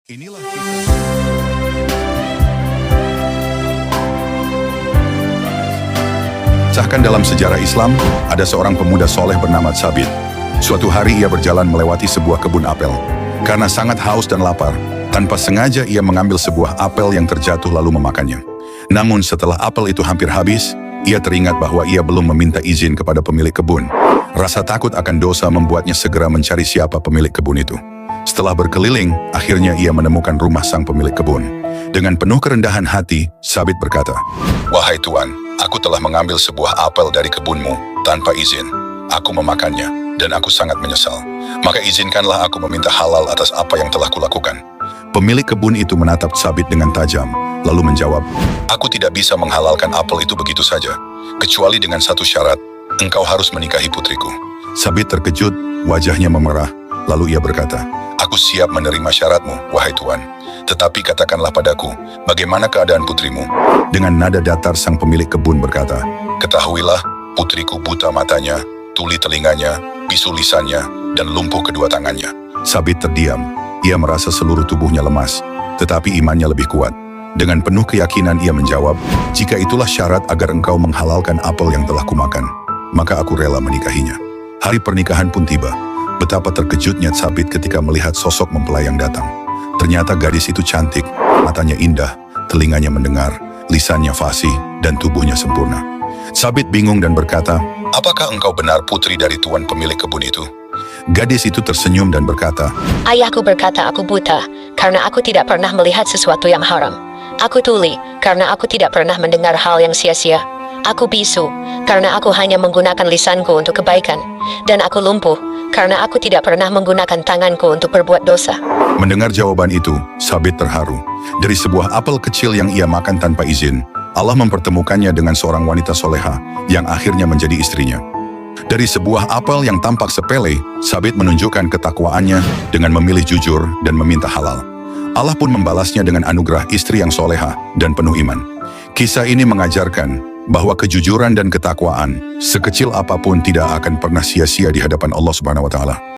Inilah kisah. Bahkan dalam sejarah Islam, ada seorang pemuda soleh bernama Tsabit. Suatu hari ia berjalan melewati sebuah kebun apel. Karena sangat haus dan lapar, tanpa sengaja ia mengambil sebuah apel yang terjatuh lalu memakannya. Namun setelah apel itu hampir habis, ia teringat bahwa ia belum meminta izin kepada pemilik kebun. Rasa takut akan dosa membuatnya segera mencari siapa pemilik kebun itu. Setelah berkeliling, akhirnya ia menemukan rumah sang pemilik kebun. Dengan penuh kerendahan hati, Tsabit berkata, "Wahai Tuan, aku telah mengambil sebuah apel dari kebunmu tanpa izin. Aku memakannya, dan aku sangat menyesal. Maka izinkanlah aku meminta halal atas apa yang telah kulakukan." Pemilik kebun itu menatap Tsabit dengan tajam, lalu menjawab, "Aku tidak bisa menghalalkan apel itu begitu saja, kecuali dengan satu syarat, engkau harus menikahi putriku." Tsabit terkejut, wajahnya memerah, lalu ia berkata, "Aku siap menerima syaratmu, wahai Tuan. Tetapi katakanlah padaku, bagaimana keadaan putrimu?" Dengan nada datar sang pemilik kebun berkata, "Ketahuilah, putriku buta matanya, tuli telinganya, bisu lisannya, dan lumpuh kedua tangannya." Tsabit terdiam. Ia merasa seluruh tubuhnya lemas, tetapi imannya lebih kuat. Dengan penuh keyakinan ia menjawab, "Jika itulah syarat agar engkau menghalalkan apel yang telah kumakan, maka aku rela menikahinya." Hari pernikahan pun tiba. Betapa terkejutnya Tsabit ketika melihat sosok mempelai yang datang. Ternyata gadis itu cantik, matanya indah, telinganya mendengar, lisannya fasih, dan tubuhnya sempurna. Tsabit bingung dan berkata, "Apakah engkau benar putri dari tuan pemilik kebun itu?" Gadis itu tersenyum dan berkata, Ayahku berkata aku buta, karena aku tidak pernah melihat sesuatu yang haram. Aku tuli, karena aku tidak pernah mendengar hal yang sia-sia. Aku bisu, karena aku hanya menggunakan lisanku untuk kebaikan. Dan aku lumpuh, karena aku tidak pernah menggunakan tanganku untuk berbuat dosa. Mendengar jawaban itu, Tsabit terharu. Dari sebuah apel kecil yang ia makan tanpa izin, Allah mempertemukannya dengan seorang wanita soleha yang akhirnya menjadi istrinya. Dari sebuah apel yang tampak sepele, Tsabit menunjukkan ketakwaannya dengan memilih jujur dan meminta halal. Allah pun membalasnya dengan anugerah istri yang soleha dan penuh iman. Kisah ini mengajarkan bahwa kejujuran dan ketakwaan, sekecil apapun, tidak akan pernah sia-sia di hadapan Allah Subhanahu wa Ta'ala.